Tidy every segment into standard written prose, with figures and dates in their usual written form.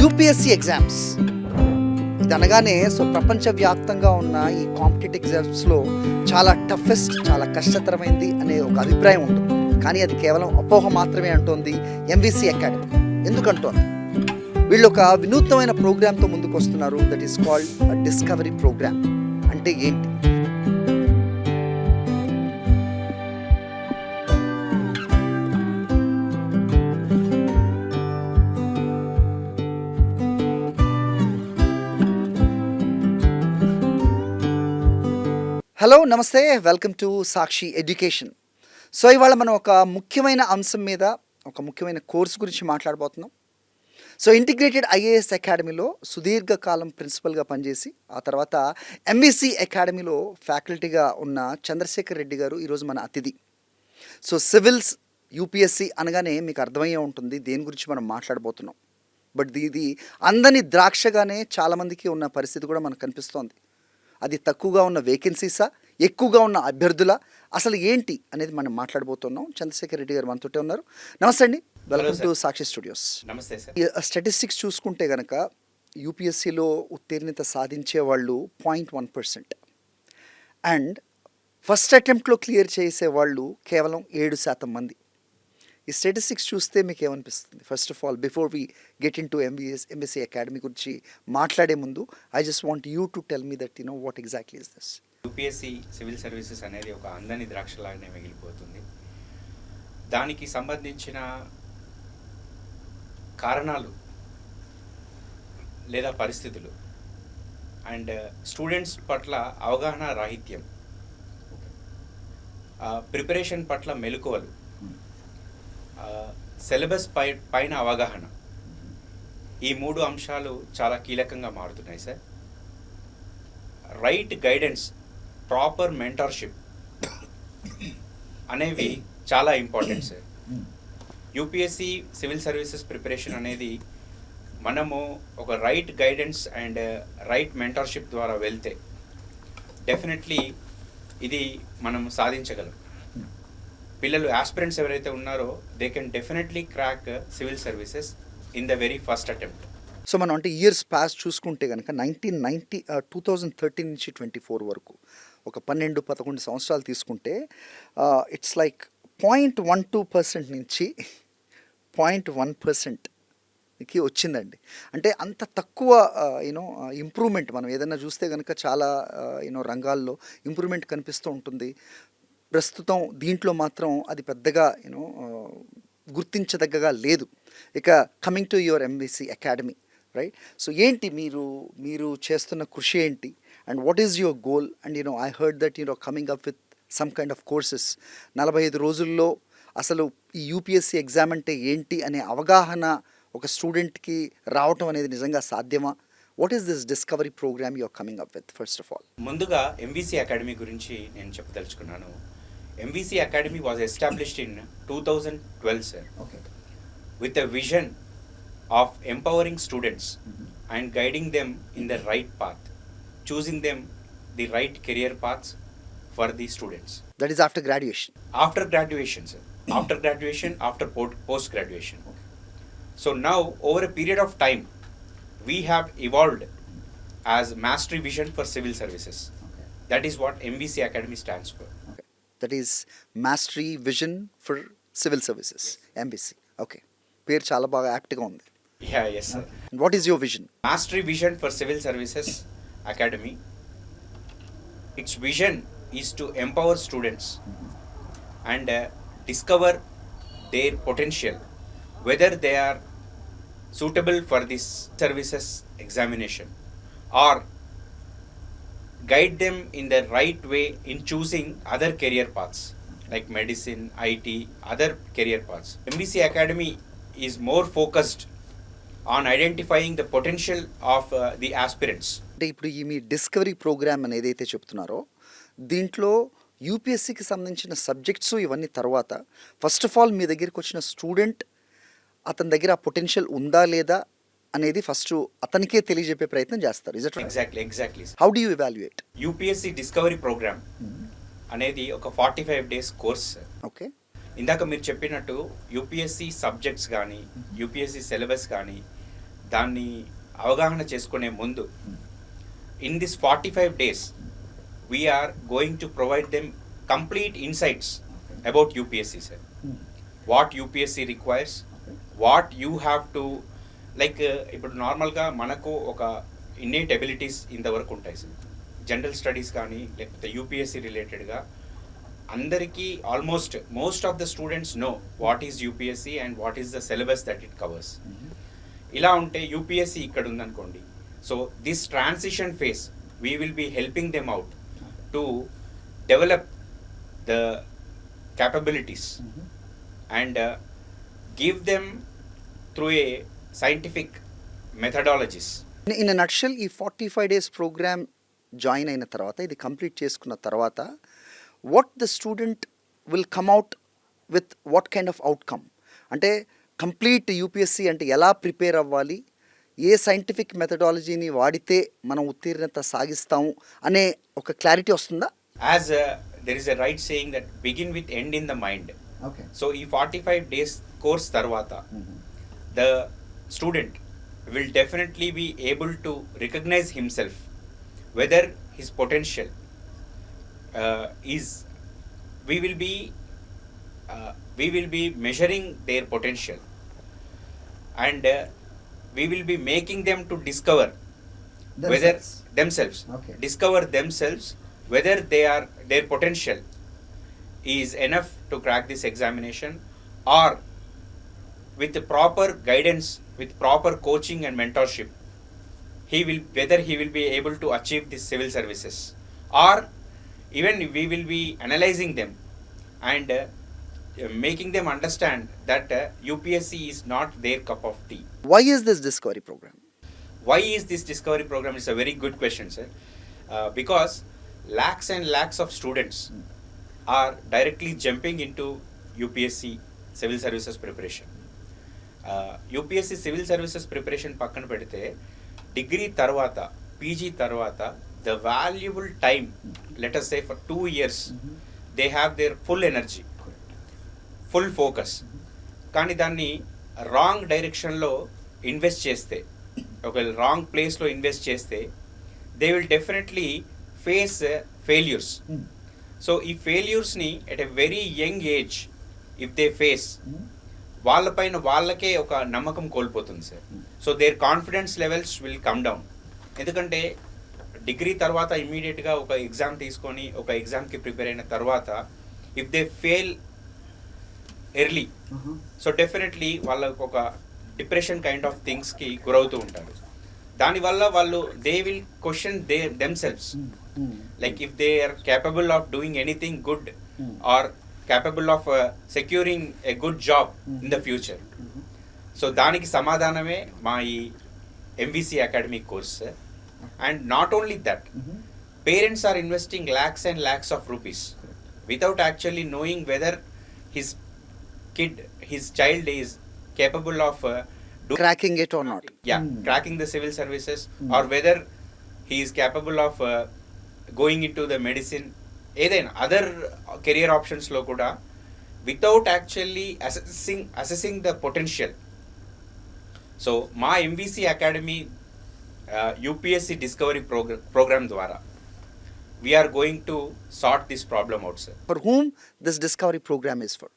UPSC exams ఇది అనగానే ప్రపంచవ్యాప్తంగా ఉన్న ఈ కాంపిటేటివ్ ఎగ్జామ్స్లో చాలా టఫెస్ట్, చాలా కష్టతరమైంది అనే ఒక అభిప్రాయం ఉంటుంది. కానీ అది కేవలం అపోహ మాత్రమే అంటోంది ఎంవీసీ అకాడమీ. ఎందుకంటోంది? వీళ్ళు ఒక వినూత్నమైన ప్రోగ్రామ్తో ముందుకు వస్తున్నారు. That is called discovery program. అంటే ఏంటి? హలో, నమస్తే, welcome to Sakshi education. So ఇవాళ మనం ఒక ముఖ్యమైన అంశం మీద, ఒక ముఖ్యమైన కోర్సు గురించి మాట్లాడబోతున్నాం. సో ఇంటిగ్రేటెడ్ ఐఏఎస్ అకాడమీలో సుదీర్ఘకాలం ప్రిన్సిపల్గా పనిచేసి ఆ తర్వాత ఎంవీసీ అకాడమీలో ఫ్యాకల్టీగా ఉన్న చంద్రశేఖర్ రెడ్డి గారు ఈరోజు మన అతిథి. సో సివిల్స్ యూపీఎస్సీ అనగానే మీకు అర్థమయ్యే ఉంటుంది దేని గురించి మనం మాట్లాడబోతున్నాం. బట్ ఇది అందని ద్రాక్షగానే చాలామందికి ఉన్న పరిస్థితి కూడా మనకు కనిపిస్తోంది. అది తక్కువగా ఉన్న వేకెన్సీసా, ఎక్కువగా ఉన్న అభ్యర్థుల, అసలు ఏంటి అనేది మనం మాట్లాడబోతున్నాం. చంద్రశేఖర్ రెడ్డి గారు మనతోటే ఉన్నారు. నమస్తే అండి, వెల్కమ్ టు సాక్షి స్టూడియోస్. నమస్తే సార్. స్టాటిస్టిక్స్ చూసుకుంటే కనుక యూపీఎస్సీలో ఉత్తీర్ణత సాధించే వాళ్ళు 0.1% అండ్ ఫస్ట్ అటెంప్ట్లో క్లియర్ చేసే వాళ్ళు కేవలం 7% మంది. ఈ స్టాటిస్టిక్స్ చూస్తే మీకు ఏమనిపిస్తుంది? First of all, before we get into MVC academy గురించి మాట్లాడే ముందు, I just want you to tell me that what exactly is this. UPSC civil services అనేది ఒక అందని ద్రాక్షలాగానే మిగిలిపోతుంది. దానికి సంబంధించిన కారణాలు లేదా పరిస్థితులు అండ్ స్టూడెంట్స్ పట్ల అవగాహన రాహిత్యం, ప్రిపరేషన్ పట్ల మెలకువలు, సిలబస్ పైన అవగాహన, ఈ 3 అంశాలు చాలా కీలకంగా మారుతున్నాయి sir. Right guidance, proper mentorship అనేవి చాలా important sir. UPSC civil services preparation అనేది మనము ఒక right guidance and right mentorship ద్వారా వెళ్తే డెఫినెట్లీ ఇది మనం సాధించగలం. పిల్లలు ఆస్పిరెంట్స్ ఎవరైతే ఉన్నారో they can definitely crack civil services in the very first attempt. So మనం అంటే ఇయర్స్ పాస్ చూసుకుంటే కనుక 2013 నుంచి 24 వరకు ఒక 12-11 సంవత్సరాలు తీసుకుంటే ఇట్స్ లైక్ 0.12% నుంచి 0.1%కి వచ్చిందండి. అంటే అంత తక్కువ ఇంప్రూవ్మెంట్. మనం ఏదైనా చూస్తే కనుక చాలా రంగాల్లో ఇంప్రూవ్మెంట్ కనిపిస్తూ ఉంటుంది. ప్రస్తుతం దీంట్లో మాత్రం అది పెద్దగా గుర్తించదగ్గగా లేదు. ఇక coming to your MVC academy, right? So ఏంటి మీరు చేస్తున్న కృషి ఏంటి, and what is your goal? And I heard that coming up with some kind of courses. 45 రోజుల్లో అసలు ఈ యూపీఎస్సీ ఎగ్జామ్ అంటే ఏంటి అనే అవగాహన ఒక స్టూడెంట్కి రావటం అనేది నిజంగా సాధ్యమా? What is this discovery program you are coming up with first of all? ముందుగా ఎంవీసీ అకాడమీ గురించి నేను చెప్పదలుచుకున్నాను. MVC Academy was established in 2012, sir. Okay. With a vision of empowering students and guiding them in the right path, choosing them the right career paths for the students. That is after graduation? After graduation, sir. After graduation, after post-graduation. Okay. So now, over a period of time, we have evolved as Mastery Vision for Civil Services. Okay. That is what MVC Academy stands for. That is mastery vision for civil services, MBC. Okay, పేరు చాలా బాగా యాప్ట్గా ఉంది. Yes, sir. What is your vision? Mastery Vision for Civil Services Academy. Its vision is to empower students and discover their potential, whether they are suitable for this services examination, or guide them in the right way in choosing other career paths like medicine, IT, other career paths. MVC Academy is more focused on identifying the potential of the aspirants. అంటే ఇప్పుడు ఈ మీ discovery programme అని ఏదైతే చెప్తున్నారో దీంట్లో యూపీఎస్సీకి సంబంధించిన subjects ఇవన్నీ తర్వాత ఫస్ట్ ఆఫ్ ఆల్ మీ దగ్గరికి వచ్చిన స్టూడెంట్ అతని దగ్గర ఆ పొటెన్షియల్ ఉందా లేదా అనేది ఫస్ట్ అతనికే తెలియజెప్పే ప్రయత్నం చేస్తారు. Is it right? Exactly. How do you evaluate? UPSC discovery program అనేది ఒక 45 days కోర్స్. ఓకే. ఇందాక మీరు చెప్పినట్టు యూపీఎస్సీ సబ్జెక్ట్స్ కానీ యూపీఎస్సీ సిలబస్ కానీ దాన్ని అవగాహన చేసుకునే ముందు in this 45 days we are going to provide them complete insights about UPSC, sir. What UPSC requires, what you have to like ఇప్పుడు నార్మల్గా మనకు ఒక ఇన్నేట్ ఎబిలిటీస్ ఇంతవరకు ఉంటాయి సార్. జనరల్ స్టడీస్ కానీ లేకపోతే యూపీఎస్సీ రిలేటెడ్గా అందరికీ almost most of the students know what is UPSC and what is the syllabus that it covers. ఇలా ఉంటే యూపీఎస్సీ ఇక్కడ ఉందనుకోండి, so this transition phase we will be helping them out to develop the capabilities and give them through a scientific methodologies. In a nutshell ఈ 45 days programme join అయిన తర్వాత, ఇది complete చేసుకున్న తర్వాత, what the student will come out with what kind of outcome? అంటే complete UPSC అంటే ఎలా prepare అవ్వాలి, ఏ సైంటిఫిక్ మెథడాలజీని వాడితే మనం ఉత్తీర్ణత సాగిస్తాము అనే ఒక క్లారిటీ వస్తుందా? As there is a right saying that begin with end in the mind. Okay. So ఈ 45 days course tarvata the student will definitely be able to recognize himself whether his potential is we will be measuring their potential and we will be making them to discover whether themselves Okay. discover themselves whether their potential is enough to crack this examination, or with the proper guidance, with proper coaching and mentorship, whether he will be able to achieve this civil services, or even we will be analyzing them and making them understand that UPSC is not their cup of tea. Why is this discovery program? Why is this discovery program? Is a very good question, sir. Because lakhs and lakhs of students are directly jumping into UPSC Civil Services preparation. UPSC Civil Services preparation పక్కన పెడితే degree తర్వాత PG తర్వాత the valuable time, let us say for 2 years, they have their full energy, full focus. కానీ దాన్ని wrong డైరెక్షన్లో invest చేస్తే, ఒకవేళ wrong ప్లేస్లో ఇన్వెస్ట్ చేస్తే, they will definitely face failures. So ఈ ఫెయిల్యూర్స్ని at a very young age if they face, వాళ్ళపైన వాళ్ళకే ఒక నమ్మకం కోల్పోతుంది sir. So their confidence levels will come down. ఎందుకంటే డిగ్రీ తర్వాత ఇమ్మీడియట్గా ఒక ఎగ్జామ్ తీసుకొని ఒక ఎగ్జామ్కి ప్రిపేర్ అయిన తర్వాత if they fail early, so definitely వాళ్ళకు ఒక డిప్రెషన్ కైండ్ ఆఫ్ థింగ్స్కి గురవుతూ ఉంటారు. దానివల్ల వాళ్ళు they will question themselves, like if they are capable of doing anything good or capable of securing a good job in the future. So దానికి సమాధానమే మా ఈ MVC Academy course. And not only that, parents are investing lakhs and lakhs of rupees without actually knowing whether his child is capable of Cracking it or not? Cracking the civil services, or whether he is capable of going into the medicine, ఏదైనా other career ఆప్షన్స్లో కూడా without actually assessing the potential. So మా MVC Academy UPSC discovery programme ద్వారా we are going to sort this problem out, sir. For whom this discovery program is for?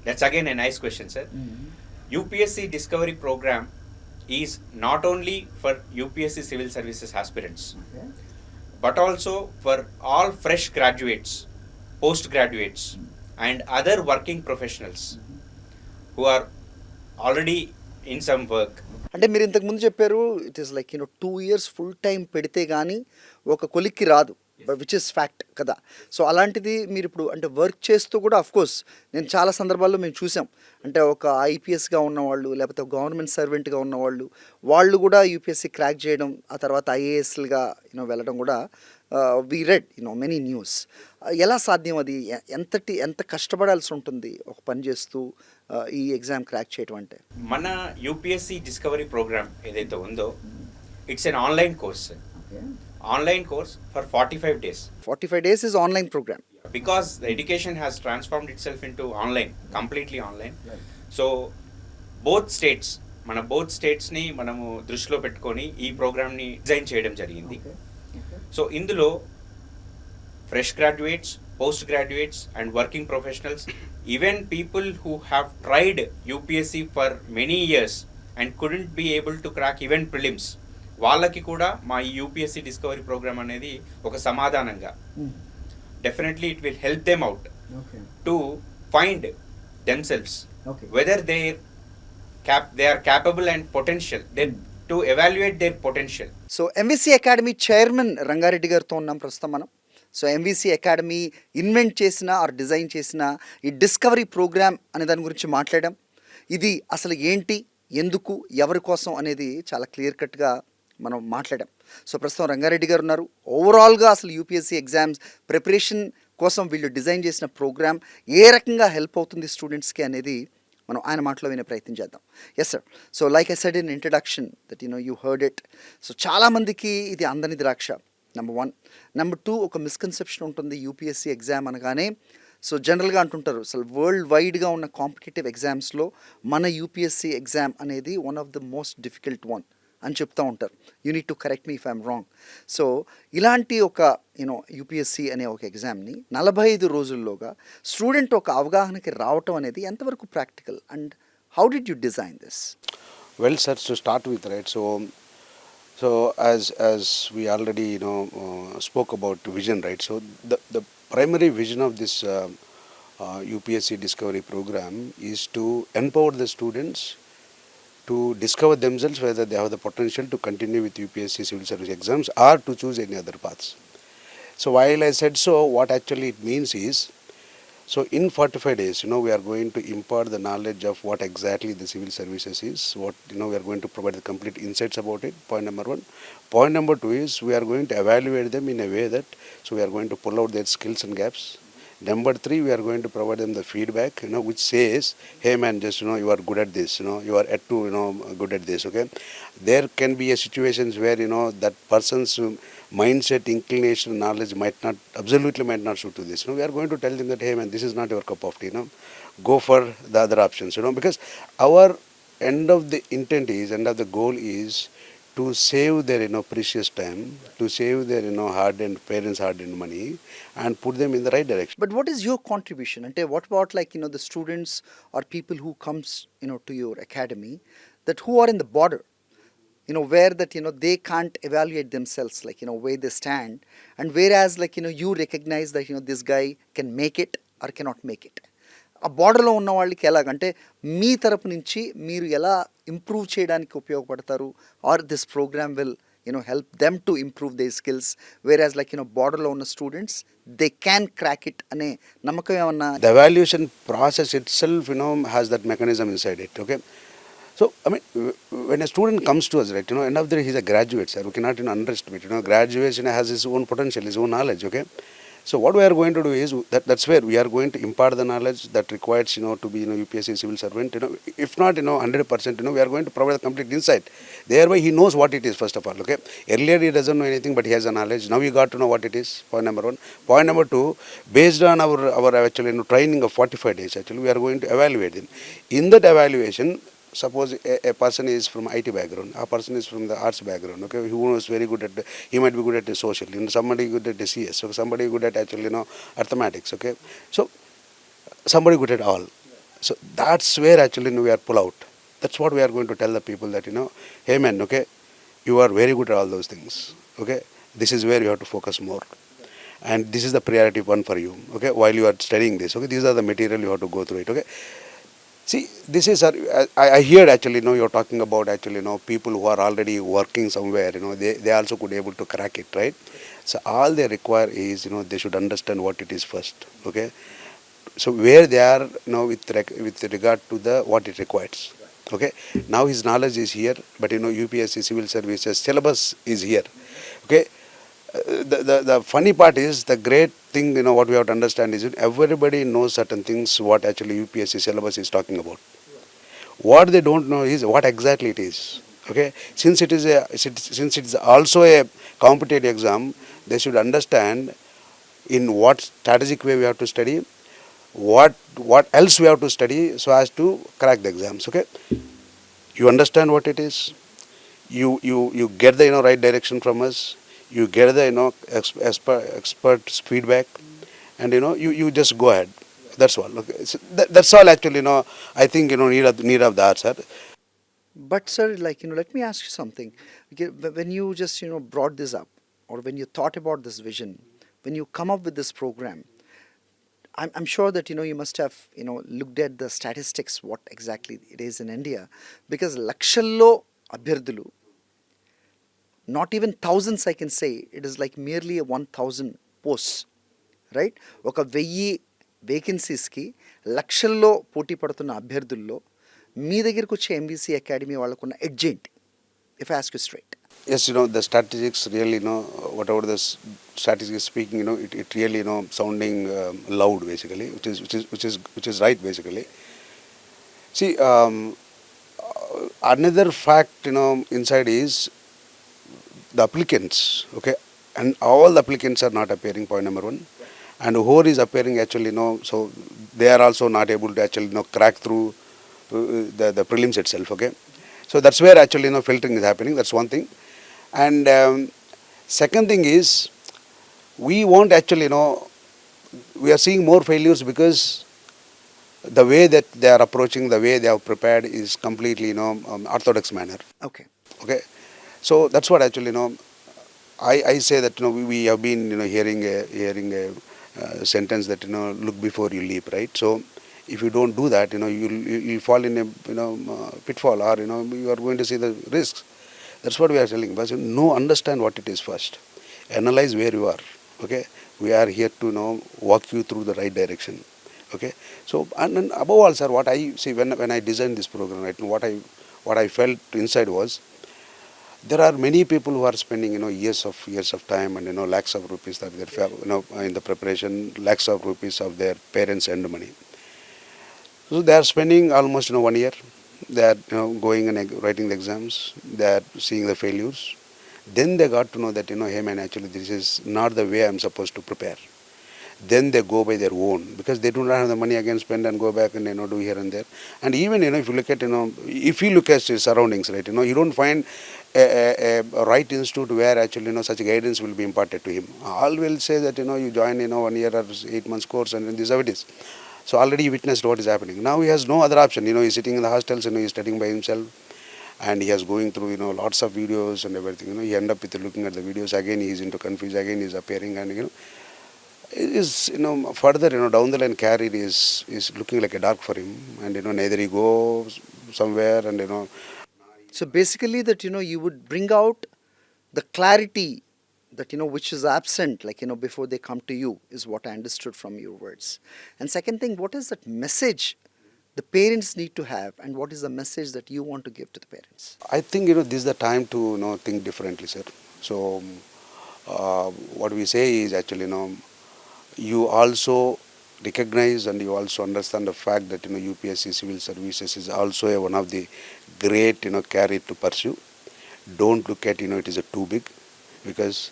That's again a nice question, sir. UPSC discovery program is not only for UPSC Civil Services aspirants, but also for all fresh graduates, postgraduates, and other working professionals who are already in some work. అంటే మీరు ఇంతకు ముందు చెప్పారు, it is like 2 years full time పెడితే కానీ ఒక కొలిక్కి రాదు, విచ్ ఇస్ ఫ్యాక్ట్ కదా. సో అలాంటిది మీరు ఇప్పుడు అంటే వర్క్ చేస్తూ కూడా, కోర్స్ నేను చాలా సందర్భాల్లో మేము చూసాం, అంటే ఒక ఐపీఎస్గా ఉన్నవాళ్ళు లేకపోతే గవర్నమెంట్ సర్వెంట్గా ఉన్నవాళ్ళు వాళ్ళు కూడా యూపీఎస్సీ క్రాక్ చేయడం, ఆ తర్వాత ఐఏఎస్లుగా వెళ్ళడం కూడా వి రెడ్ మెనీ న్యూస్. ఎలా సాధ్యం అది? ఎంత కష్టపడాల్సి ఉంటుంది ఒక పని చేస్తూ ఈ ఎగ్జామ్ క్రాక్ చేయడం అంటే? మన యూపీఎస్సీ డిస్కవరీ ప్రోగ్రామ్ ఏదైతే ఉందో, it's an online course. Online course for 45 days. 45 days is online program. Because the education has transformed itself into online, completely online. Right. So both states, మన both స్టేట్స్ని మనము దృష్టిలో పెట్టుకొని ఈ ప్రోగ్రామ్ని డిజైన్ చేయడం జరిగింది. సో ఇందులో fresh graduates, post graduates and working professionals, even people who have tried UPSC for many years and couldn't be able to crack even prelims, వాళ్ళకి కూడా మా ఈ యూపీఎస్సీ డిస్కవరీ ప్రోగ్రామ్ అనేది ఒక సమాధానంగా definitely it will help them out to find themselves whether they are capable and potential, to evaluate their potential. So MVC academy chairman Rangareddy గారితో ఉన్నాం ప్రస్తుతం మనం. సో ఎంవిసి అకాడమీ ఇన్వెంట్ చేసిన ఆర్ డిజైన్ చేసిన ఈ డిస్కవరీ ప్రోగ్రామ్ అనే దాని గురించి మాట్లాడాం. ఇది అసలు ఏంటి, ఎందుకు, ఎవరి కోసం అనేది చాలా క్లియర్ కట్గా మనం మాట్లాడాం. సో ప్రస్తుతం రంగారెడ్డి గారు ఉన్నారు. ఓవరాల్గా అసలు యూపీఎస్సీ ఎగ్జామ్స్ ప్రిపరేషన్ కోసం వీళ్ళు డిజైన్ చేసిన ప్రోగ్రామ్ ఏ రకంగా హెల్ప్ అవుతుంది స్టూడెంట్స్కి అనేది మనం ఆయన మాటలో వినే ప్రయత్నం చేద్దాం. Yes sir. So like I said in introduction that you heard it. So చాలామందికి ఇది అందని ద్రాక్ష, నెంబర్ 1. నెంబర్ 2, ఒక మిస్కన్సెప్షన్ ఉంటుంది యూపీఎస్సీ ఎగ్జామ్ అనగానే. సో జనరల్గా అంటుంటారు అసలు వరల్డ్ వైడ్గా ఉన్న కాంపిటేటివ్ ఎగ్జామ్స్లో మన యూపీఎస్సీ ఎగ్జామ్ అనేది one of the most difficult one అని చెప్తూ ఉంటారు. You need to correct me if I'm wrong. So ఇలాంటి ఒక యూపీఎస్సీ అనే ఒక ఎగ్జామ్ని 45 రోజుల్లోగా స్టూడెంట్ ఒక అవగాహనకి రావటం అనేది ఎంతవరకు practical, and how did you design this? Well, sir, to start with, right? So as we already spoke about vision, right? So the primary vision of this UPSC Discovery program is to empower the students to discover themselves whether they have the potential to continue with UPSC Civil Service exams or to choose any other paths. So while I said so, what actually it means is, so in 45 days, we are going to impart the knowledge of what exactly the civil services is. What we are going to provide the complete insights about it. Point number 1. Point number 2 is we are going to evaluate them in a way that we are going to pull out their skills and gaps. Number 3, we are going to provide them the feedback, which says, hey man, just you are good at this, you are at to good at this. Okay, there can be a situations where that person's mindset, inclination, knowledge might not suit to this. We are going to tell them that, hey man, this is not your cup of tea. Go for the other options. Because our end of the goal is to save their precious time, to save their hard-earned parents' hard-earned money, and put them in the right direction. But what is your contribution? And what about the students or people who comes to your academy that who are in the border, where that they can't evaluate themselves, where they stand, and whereas you recognize that this guy can make it or cannot make it. ఆ బార్డర్లో ఉన్న వాళ్ళకి ఎలాగంటే మీ తరపు నుంచి మీరు ఎలా improve చేయడానికి ఉపయోగపడతారు, or this program will help them to improve their skills, whereas borderలో ఉన్న students they can crack it అనే నమ్మకం ఏమన్నా? The evaluation process itself has that mechanism inside it. Okay, so I mean, when a student comes to us, right, end of the day he's a graduate, sir. We cannot underestimate. Graduation has its own potential, its own knowledge. Okay, so what we are going to do is that's where we are going to impart the knowledge that requires to be UPSC civil servant. If not 100%, we are going to provide the complete insight. Thereby he knows what it is first of all. Okay, earlier he doesn't know anything, but he has a knowledge. Now he got to know what it is. Point number 1. Point number 2, based on our actually training of 45 days, actually we are going to evaluate them. In that evaluation, suppose a person is from IT background, a person is from the arts background, okay, who knows very good at, he might be good at the social, somebody good at the CS, so somebody good at actually arithmetics, okay, so somebody good at all. So that's where actually we are pull out. That's what we are going to tell the people that hey man, okay, you are very good at all those things, okay, this is where you have to focus more, and this is the priority one for you, okay, while you are studying this, okay, these are the material you have to go through it, okay. See, this is, I hear actually, you're talking about actually, people who are already working somewhere, they also could able to crack it, right? So all they require is, they should understand what it is first, okay? So where they are, with regard to what it requires, okay? Now his knowledge is here, but UPSC Civil Services syllabus is here, okay? The funny part is, the great thing what we have to understand is everybody knows certain things what actually UPSC syllabus is talking about. What they don't know is what exactly it is. Okay, since it is also a competitive exam, they should understand in what strategic way we have to study, what else we have to study so as to crack the exams. Okay, You understand what it is. You get the right direction from us. You get the experts feedback, and you just go ahead. That's all. Okay. So that's all actually. I think need of the arts, sir. But sir, like let me ask you something. Okay, when you just brought this up, or when you thought about this vision, when you come up with this program, I'm sure that you must have looked at the statistics what exactly it is in India, because లక్షల్లో అభ్యర్థులు, not even thousands I can say, it is like merely a 1,000 posts, right? ఒక 1000 వేకెన్సీస్కి లక్షల్లో పోటీ పడుతున్న అభ్యర్థుల్లో మీ దగ్గరికి వచ్చే MVC academy వాళ్ళకున్న edge ఏంటి, if I ask you straight? Yes, the statistics really, whatever the statistics speaking, it really, sounding loud basically, which is right basically. See, another fact, inside is the applicants, okay, and all the applicants are not appearing. Point number one, and who is appearing actually, so they are also not able to actually, crack through the prelims itself, okay. So that's where actually, filtering is happening. That's one thing. And second thing is, we won't actually, we are seeing more failures because the way that they are approaching, the way they have prepared is completely, orthodox manner. Okay. Okay. So that's what actually, I say that, we have been, hearing a sentence that, look before you leap, right? So if you don't do that, you'll fall in a, pitfall, or, you are going to see the risks. That's what we are telling. But understand what it is first. Analyze where you are. Okay. We are here to walk you through the right direction. Okay. So and above all, sir, what I see when I designed this program, right, what I felt inside was, there are many people who are spending years of time and lakhs of rupees that in the preparation, lakhs of rupees of their parents' end money. So they are spending almost 1 year. They are going and writing the exams. They are seeing the failures. Then they got to know that hey man, actually this is not the way I am supposed to prepare. Then they go by their own, because they do not have the money again spend and go back and do here and there. And even if you look at if you look at your surroundings, right, you don't find a right institute where actually such guidance will be imparted to him. All will say that you join 1 year or 8 months course and this is how it is. So already he witnessed what is happening. Now he has no other option. He's sitting in the hostels, he's studying by himself, and he has going through lots of videos and everything. He end up with looking at the videos again. He's into confused again. He's appearing, and is further down the line career is looking like a dark for him, and neither he goes somewhere and So basically that you would bring out the clarity that which is absent, like before they come to you, is what I understood from your words. And second thing, what is that message the parents need to have, and what is the message that you want to give to the parents? I think this is the time to think differently, sir. So what we say is actually you also recognize and you also understand the fact that UPSC Civil Services is also one of the great career to pursue. Don't look at it is too big, because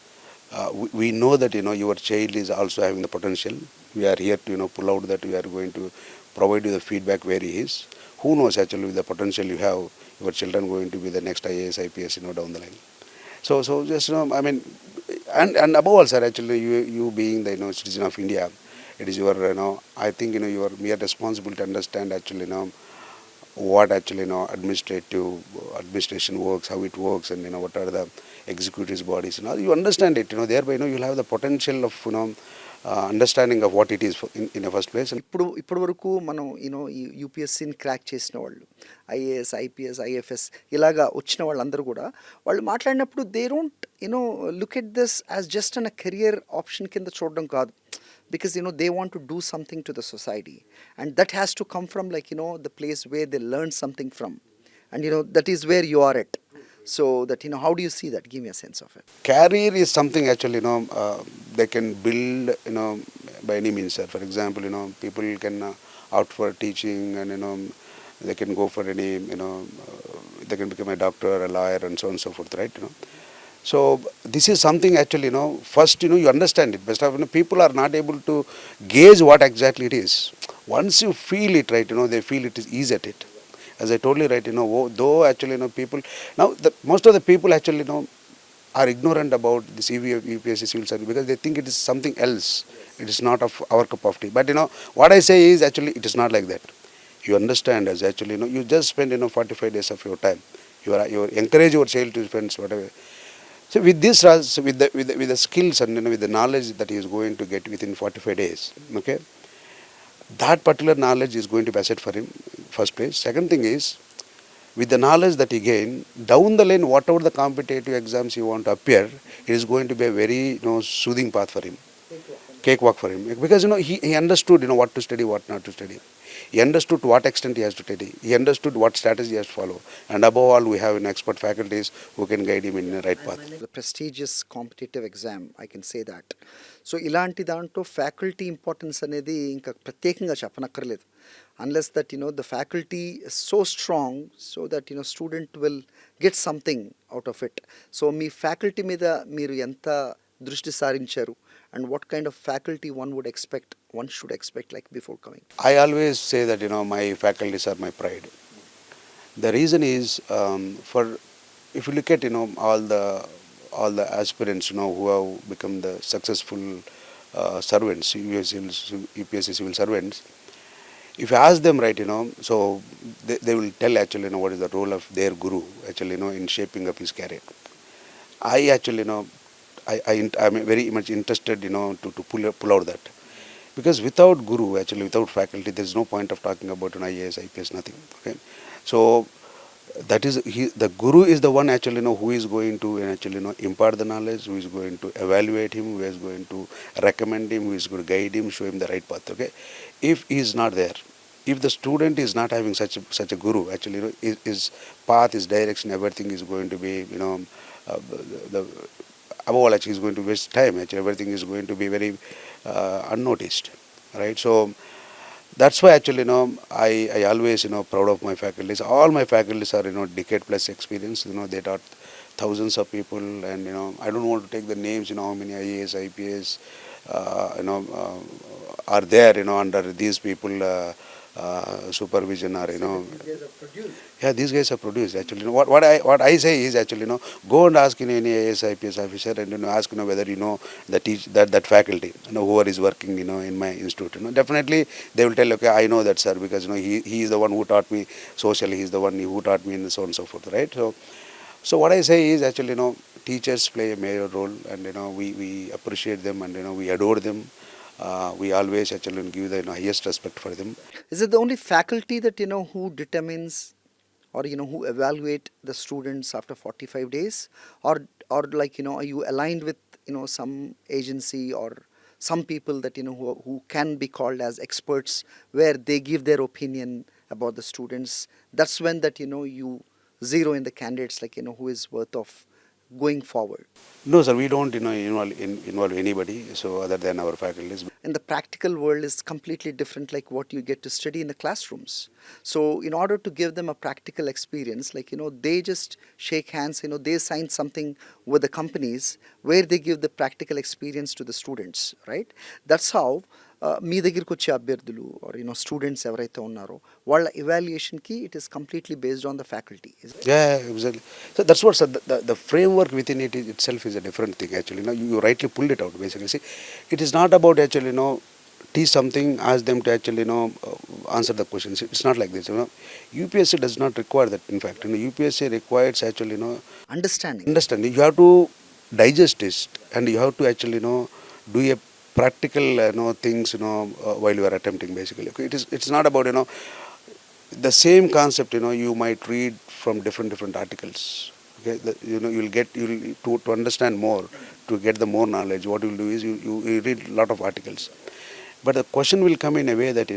we know that your child is also having the potential. We are here to pull out that. We are going to provide you the feedback where he is. Who knows actually with the potential you have, your children going to be the next IAS, IPS down the line. So just I mean, and above all, sir, actually you being the citizen of India, it is your I think your mere responsibility to understand actually what actually administration works, how it works, and what are the executive bodies. You understand it. Thereby you'll have the potential of understanding of what it is in first place. ఇప్పుడు వరకు మనం ఈ యూపీఎస్సీని crack చేసిన వాళ్ళు, IAS, IPS, IFS ఇలాగా వచ్చిన వాళ్ళందరూ కూడా వాళ్ళు మాట్లాడినప్పుడు they don't look at this as just an a career option కింద చూడడం కాదు, because they want to do something to the society, and that has to come from the place where they learn something from, and that is where you are at. So that how do you see that? Give me a sense of it. Career is something actually they can build by any means, sir. For example, people can opt for teaching, and they can go for any they can become a doctor, a lawyer, and so on and so forth, right? So this is something actually first you understand it. Best of people are not able to gauge what exactly it is. Once you feel it, right, they feel it is easy at it. As I told you, right, though actually, people, now most of the people actually, are ignorant about this UPSC civil service because they think it is something else. It is not of our cup of tea. But what I say is actually it is not like that. You understand as actually, you just spend 45 days of your time. You encourage your child to spend whatever. So with this, with the skills and with the knowledge that he is going to get within 45 days, okay, that particular knowledge is going to be asset for him. First place. Second thing is, with the knowledge that he gain, down the lane, whatever the competitive exams you want to appear, it is going to be a very soothing path for him, cakewalk for him. Because he understood what to study, what not to study. He understood to what extent he has to study. He understood what strategy he has to follow. And above all, we have expert faculties who can guide him in the right path. The prestigious competitive exam, I can say that. So ఇలాంటి దాంట్లో faculty importance అనేది ఇంకా ప్రత్యేకంగా చెప్పనక్కర్లేదు. Unless that the faculty is so strong so that student will get something out of it. So me faculty మీద మీరు ఎంత దృష్టి సారించారు and what kind of faculty one should expect like before coming? I always say that my faculties are my pride. The reason is if you look at all the aspirants who have become the successful servants, UPSC civil servants. If you ask them, right, so they will tell actually what is the role of their guru actually in shaping up his career. I actually I'm very much interested to pull out that, because without guru, actually without faculty, there is no point of talking about an IAS, IPS, nothing. Okay, so that is the guru is the one actually who is going to actually impart the knowledge, who is going to evaluate him, who is going to recommend him, who is going to guide him, show him the right path. Okay, if he is not there, if the student is not having such a guru, actually his path, his direction, everything is going to be the above all, actually, is going to waste time. Actually, everything is going to be very unnoticed, right? So that's why actually, I always, proud of my faculties. All my faculties are, decade plus experience. They taught thousands of people, and I don't want to take the names. How many IAS, IPS, are there, under these people. Supervision or yeah, these guys are produced actually. What I say is actually go and ask any IAS IPS officer and ask whether that faculty whoever is working in my institute, definitely they will tell, okay, I know that sir, because he is the one who taught me socially, he is the one who taught me, and so on and so forth, right? So what I say is actually teachers play a major role, and we appreciate them, and we adore them. We always actually give the highest respect for them. Is it the only faculty that who determines or who evaluate the students after 45 days, or like are you aligned with some agency or some people that who can be called as experts, where they give their opinion about the students? That's when that you zero in the candidates, like who is worth of going forward. No sir, we don't involve anybody so other than our faculties. And the practical world is completely different, like what you get to study in the classrooms. So in order to give them a practical experience, like they just shake hands, they sign something with the companies where they give the practical experience to the students, right? That's how మీ దగ్గరికి వచ్చే అభ్యర్థులు are students ఎవరైతే ఉన్నారో వాళ్ళ ఎవాల్యుయేషన్కి it is completely based on the faculty. Exactly. So that's what, sir, the framework within it itself is a different thing actually. You rightly pulled it out basically. See, it is not about actually teach something, ask them to actually answer the questions. It's not like this. UPSC does not require that. In fact, UPSC requires actually understanding. You have to digest it, and you have to actually do a practical things while you are attempting basically. Okay, it's not about the same concept you might read from different articles. Okay, you'll to understand more, to get the more knowledge. What you'll do is you read a lot of articles, but the question will come in a way that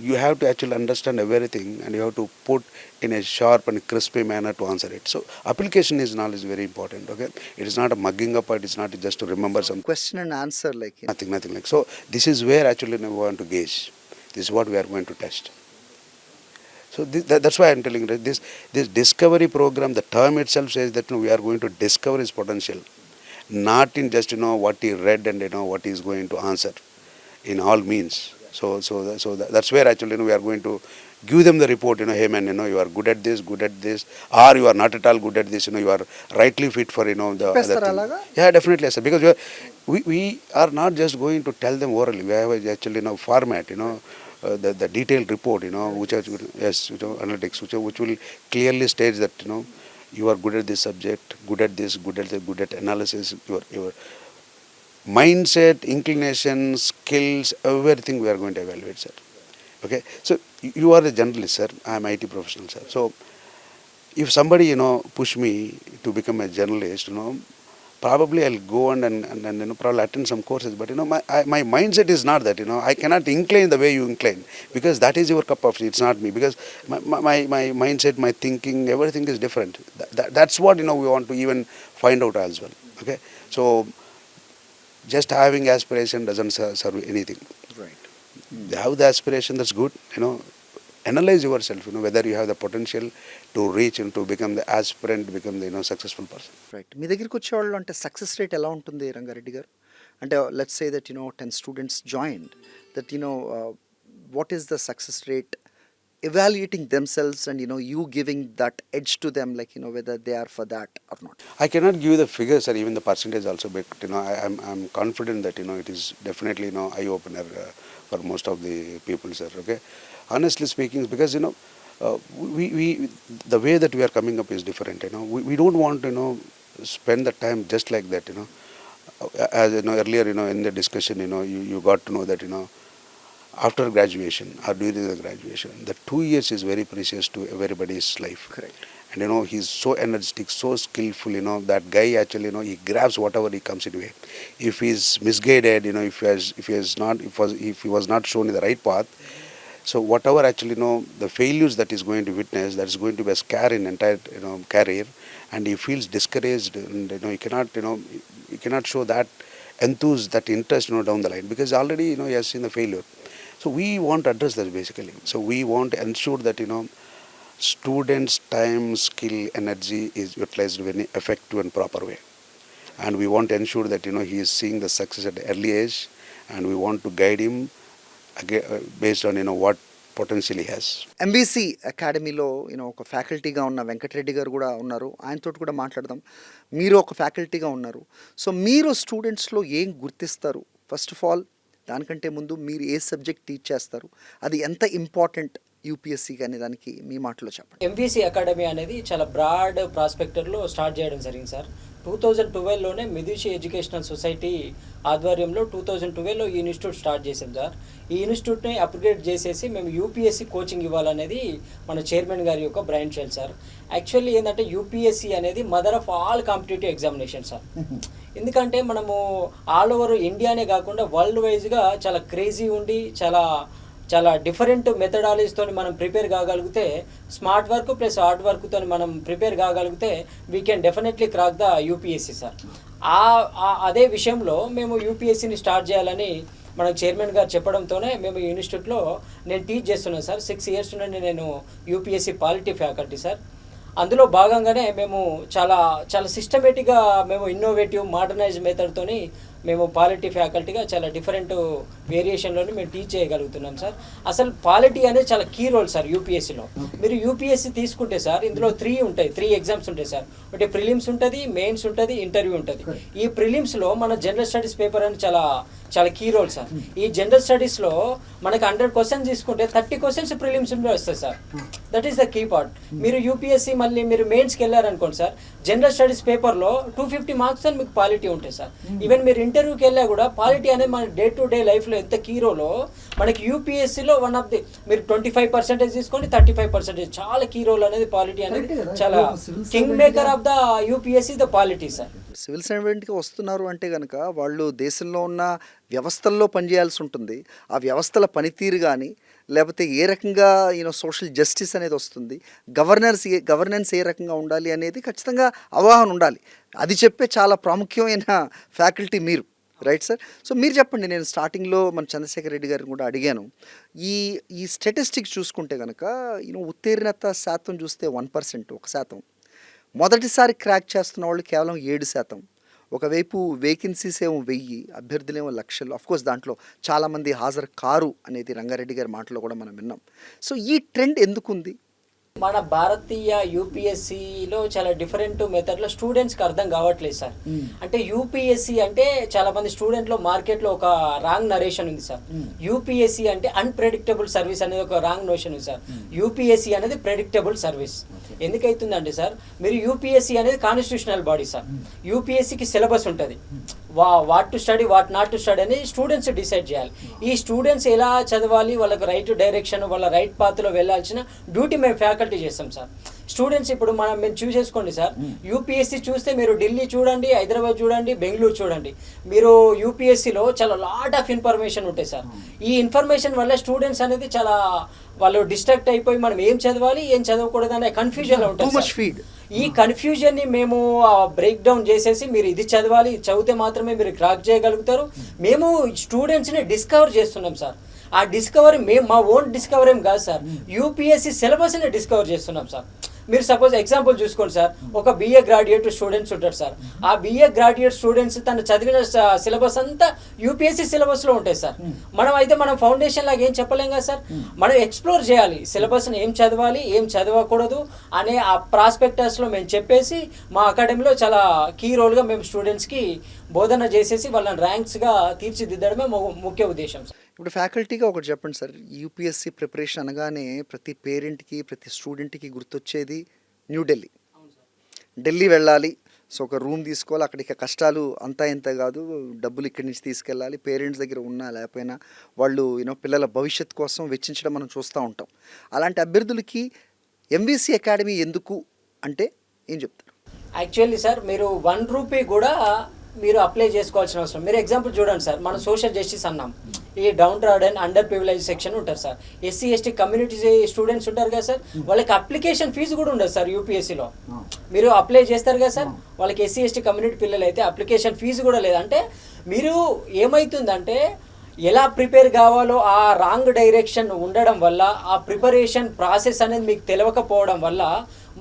you have to actually understand everything, and you have to put in a sharp and crispy manner to answer it. So application is knowledge very important. Okay, it is not a mugging up, it is not just to remember some question and answer, like nothing like. So this is where actually we want to gauge. This is what we are going to test. So that's why I am telling you that this discovery program, the term itself says that we are going to discover his potential, not in just what he read and what he is going to answer in all means. So that's where actually we are going to give them the report, hey man, you are good at this, or you are not at all good at this, you are rightly fit for, the other చెప్పేస్తారా thing. అలాగా? Yeah, definitely, sir, because we are not just going to tell them orally. We have actually, format, the detailed report, which are, yes, analytics, which will clearly state that, you are good at this subject, good at this, good at analysis, your mindset, inclinations, skills, everything we are going to evaluate, sir. Okay, so you are a journalist, sir. I am IT professional, sir. So if somebody, push me to become a journalist, probably I'll go and probably attend some courses. But my mindset is not that. I cannot incline the way you incline, because that is your cup of tea. It's not me, because my mindset, my thinking, everything is different. That's what we want to even find out as well. Okay, so just having aspiration doesn't serve anything. Right. Have the aspiration, that's good. Analyze yourself. Whether you have the potential to reach and to become the aspirant, become the successful person. Right. మీ దగ్గరికి వచ్చేవాళ్ళు అంటే success rate ఎలా ఉంటుంది రంగారెడ్డి గారు? అంటే let's say that 10 students joined, that what is the success rate evaluating themselves and you giving that edge to them, like whether they are for that or not? I cannot give the figures or even the percentage also, but I'm confident that it is definitely eye opener for most of the people, sir. Okay, honestly speaking, because we the way that we are coming up is different. We don't want to spend the time just like that. As earlier in the discussion, you got to know that after graduation or during the graduation, the 2 years is very precious to everybody's life. Correct. And he's so energetic, so skillful, that guy actually, he grabs whatever he comes into way. If he's misguided, if he was not shown in the right path, so whatever actually, the failures that he's going to witness, that is going to be a scare in entire, career, and he feels discouraged, and he cannot show that that interest, down the line, because already, he has seen the failure. So we want to address that basically. So we want to ensure that students' time, skill, energy is utilized in an effective and proper way, and we want to ensure that he is seeing the success at an early age, and we want to guide him based on what potential he has. MVC అకాడమీలో ఒక ఫ్యాకల్టీగా ఉన్న వెంకటరెడ్డి గారు కూడా ఉన్నారు. ఆయనతో కూడా మాట్లాడదాం. మీరు ఒక ఫ్యాకల్టీగా ఉన్నారు. సో మీరు స్టూడెంట్స్లో ఏం గుర్తిస్తారు? ఫస్ట్ ఆఫ్ ఆల్, దానికంటే ముందు మీరు ఏ సబ్జెక్ట్ టీచ్ చేస్తారు, అది ఎంత ఇంపార్టెంట్ యూపీఎస్సీ కానీ, దానికి మీ మాటలో చెప్పండి. ఎంవీసీ అకాడమీ అనేది చాలా బ్రాడ్ ప్రాస్పెక్టర్లో స్టార్ట్ చేయడం జరిగింది సార్. 2012లోనే మెదూషి ఎడ్యుకేషనల్ సొసైటీ ఆధ్వర్యంలో 2012లో ఈ ఇన్స్టిట్యూట్ స్టార్ట్ చేసాం సార్. ఈ ఇన్స్టిట్యూట్ని అప్గ్రేడ్ చేసేసి మేము యూపీఎస్సీ కోచింగ్ ఇవ్వాలనేది మన చైర్మన్ గారి యొక్క బ్రైన్ చైల్డ్ సార్. యాక్చువల్లీ ఏంటంటే యూపీఎస్సీ అనేది mother of all competitive examination sir. ఎందుకంటే మనము ఆల్ ఓవర్ ఇండియానే కాకుండా వరల్డ్ వైజ్గా చాలా క్రేజీ ఉండి చాలా డిఫరెంట్ మెథడాలజీతో మనం ప్రిపేర్ కాగలిగితే, స్మార్ట్ వర్క్ ప్లస్ హార్డ్ వర్క్తో మనం ప్రిపేర్ కాగలిగితే we can definitely crack the UPSC sir. అదే విషయంలో మేము యూపీఎస్సీని స్టార్ట్ చేయాలని మనకు చైర్మన్ గారు చెప్పడంతోనే మేము ఈ ఇన్స్టిట్యూట్లో నేను టీచ్ చేస్తున్నాను సార్. 6 years నుండి నేను యూపీఎస్సీ పాలిటీ ఫ్యాకల్టీ సార్. అందులో భాగంగానే మేము చాలా సిస్టమేటిక్గా మేము ఇన్నోవేటివ్ మోడర్నైజ్ మెథడ్తోని మేము పాలిటీ ఫ్యాకల్టీగా చాలా డిఫరెంట్ వేరియేషన్లోని మేము టీచ్ చేయగలుగుతున్నాం సార్. అసలు పాలిటీ అనేది చాలా కీ రోల్ సార్ యూపీఎస్సీలో. మీరు యూపీఎస్సీ తీసుకుంటే సార్ ఇందులో 3 ఎగ్జామ్స్ ఉంటాయి సార్. ఒకటి ప్రిలిమ్స్ ఉంటుంది, మెయిన్స్ ఉంటుంది, ఇంటర్వ్యూ ఉంటుంది. ఈ ప్రిలిమ్స్లో మన జనరల్ స్టడీస్ పేపర్ అని చాలా కీ రోల్ సార్. ఈ జనరల్ స్టడీస్లో మనకి 100 questions తీసుకుంటే 30 questions ప్రిలిమ్స్ నుండి వస్తాయి sir. That is the key part. మీరు యూపీఎస్సీ మళ్ళీ మీరు మెయిన్స్కి వెళ్ళారనుకోండి సార్, జనరల్ స్టడీస్ పేపర్లో 250 marks అని మీకు పాలిటీ ఉంటాయి సార్. ఈవెన్ మీరు ఇంటర్వ్యూకి వెళ్ళా కూడా పాలిటీ అనేది మన డే టు డే లైఫ్లో ఎంత కీ రోలో మనకి యూపీఎస్సీలో వన్ ఆఫ్ ది, మీరు 25% తీసుకోండి, 35% చాలా కీ రోల్ అనేది పాలిటీ అనేది చాలా kingmaker of the UPSC the polity sir. Civil సర్వెంట్గా వస్తున్నారు అంటే కనుక వాళ్ళు దేశంలో ఉన్న వ్యవస్థల్లో పనిచేయాల్సి ఉంటుంది. ఆ వ్యవస్థల పనితీరు కానీ, లేకపోతే ఏ రకంగా సోషల్ జస్టిస్ అనేది వస్తుంది, గవర్నెన్స్ ఏ రకంగా ఉండాలి అనేది ఖచ్చితంగా అవగాహన ఉండాలి. అది చెప్పే చాలా ప్రాముఖ్యమైన ఫ్యాకల్టీ మీరు, రైట్ సార్? సో మీరు చెప్పండి. నేను స్టార్టింగ్లో మన చంద్రశేఖర్ రెడ్డి గారిని కూడా అడిగాను. ఈ స్టాటిస్టిక్స్ చూసుకుంటే కనుక ఉత్తీర్ణత శాతం చూస్తే 1%, 1%. మొదటిసారి క్రాక్ చేస్తున్న వాళ్ళు కేవలం 7%. ఒకవైపు వేకెన్సీస్ ఏమో 1000, అభ్యర్థులేమో లక్షలు. అఫ్కోర్స్ దాంట్లో చాలామంది హాజరు కారు అనేది రంగారెడ్డి గారి మాటలో కూడా మనం విన్నాం. సో ఈ ట్రెండ్ ఎందుకుంది? మన భారతీయ యూపీఎస్సిలో చాలా డిఫరెంట్ మెథడ్లో స్టూడెంట్స్కి అర్థం కావట్లేదు సార్. అంటే యూపీఎస్సి అంటే చాలా మంది స్టూడెంట్లో మార్కెట్లో ఒక రాంగ్ నరేషన్ ఉంది సార్. యూపీఎస్సి అంటే అన్ప్రెడిక్టబుల్ సర్వీస్ అనేది ఒక రాంగ్ నోషన్ ఉంది సార్. యూపీఎస్సి అనేది ప్రెడిక్టబుల్ సర్వీస్. ఎందుకైతుందంటే సార్, మీరు యూపీఎస్సి అనేది కాన్స్టిట్యూషనల్ బాడీ సార్. యూపీఎస్సికి సిలబస్ ఉంటుంది, what to study what not to study అని స్టూడెంట్స్ డిసైడ్ చేయాలి. ఈ స్టూడెంట్స్ ఎలా చదవాలి, వాళ్ళకి రైట్ డైరెక్షన్, వాళ్ళ రైట్ పాత్లో వెళ్ళాల్సిన డ్యూటీ మేము ఫ్యాకల్టీ చేస్తాం సార్. స్టూడెంట్స్ ఇప్పుడు మేము చూస్ చేసుకోండి సార్. యూపీఎస్సీ చూస్తే మీరు ఢిల్లీ చూడండి, హైదరాబాద్ చూడండి, బెంగళూరు చూడండి, మీరు యూపీఎస్సీలో చాలా లాట్ ఆఫ్ ఇన్ఫర్మేషన్ ఉంటాయి సార్. ఈ ఇన్ఫర్మేషన్ వల్ల స్టూడెంట్స్ అనేది చాలా వాళ్ళు డిస్ట్రాక్ట్ అయిపోయి మనం ఏం చదవాలి ఏం చదవకూడదు అనే కన్ఫ్యూజన్లో ఉంటుంది. ఈ కన్ఫ్యూజన్ని మేము బ్రేక్ డౌన్ చేసేసి మీరు ఇది చదవాలి, చదివితే మాత్రమే మీరు క్రాక్ చేయగలుగుతారు. మేము స్టూడెంట్స్ని డిస్కవర్ చేస్తున్నాం సార్. ఆ డిస్కవరీ మేము మా ఓన్ డిస్కవర్ ఏం కాదు సార్, యూపీఎస్సీ సిలబస్ని డిస్కవర్ చేస్తున్నాం సార్. మీరు సపోజ్ ఎగ్జాంపుల్ చూసుకోండి సార్, ఒక బీఏ గ్రాడ్యుయేట్ స్టూడెంట్స్ ఉంటారు సార్. ఆ బీఏ గ్రాడ్యుయేట్ స్టూడెంట్స్ తను చదివిన సిలబస్ అంతా యూపీఎస్సీ సిలబస్లో ఉంటాయి సార్. మనం ఫౌండేషన్ లాగా ఏం చెప్పలేం కదా సార్. మనం ఎక్స్ప్లోర్ చేయాలి సిలబస్ని, ఏం చదవాలి ఏం చదవకూడదు అనే ఆ ప్రాస్పెక్టస్లో మేము చెప్పేసి మా అకాడమీలో చాలా కీ రోల్గా మేము స్టూడెంట్స్కి బోధన చేసేసి వాళ్ళని ర్యాంక్స్గా తీర్చిదిద్దడమే ముఖ్య ఉద్దేశం సార్. ఇప్పుడు ఫ్యాకల్టీగా ఒకటి చెప్పండి సార్, యూపీఎస్సీ ప్రిపరేషన్ అనగానే ప్రతి పేరెంట్కి ప్రతి స్టూడెంట్కి గుర్తొచ్చేది న్యూఢిల్లీ. ఢిల్లీ వెళ్ళాలి, సో ఒక రూమ్ తీసుకోవాలి, అక్కడికి కష్టాలు అంతా ఇంత కాదు, డబ్బులు ఇక్కడి నుంచి తీసుకెళ్ళాలి, పేరెంట్స్ దగ్గర ఉన్నా లేకపోయినా వాళ్ళు పిల్లల భవిష్యత్తు కోసం వెచ్చించడం మనం చూస్తూ ఉంటాం. అలాంటి అభ్యర్థులకి ఎంవీసీ అకాడమీ ఎందుకు అంటే ఏం చెప్తారు? యాక్చువల్లీ సార్, మీరు 1 రూపీ కూడా మీరు అప్లై చేసుకోవాల్సిన అవసరం. మీరు ఎగ్జాంపుల్ చూడండి సార్, మనం సోషల్ జస్టిస్ అన్నాం, ఈ downtrodden under privilege section ఉంటారు sir. SC ST community students ఉంటారు కదా సార్, వాళ్ళకి అప్లికేషన్ ఫీజు కూడా ఉండదు సార్ యూపీఎస్సీలో. మీరు అప్లై చేస్తారు కదా సార్, వాళ్ళకి ఎస్సీ ఎస్టీ కమ్యూనిటీ పిల్లలు అయితే అప్లికేషన్ ఫీజు కూడా లేదంటే మీరు ఏమవుతుందంటే ఎలా ప్రిపేర్ కావాలో ఆ రాంగ్ డైరెక్షన్ ఉండడం వల్ల, ఆ ప్రిపరేషన్ ప్రాసెస్ అనేది మీకు తెలియకపోవడం వల్ల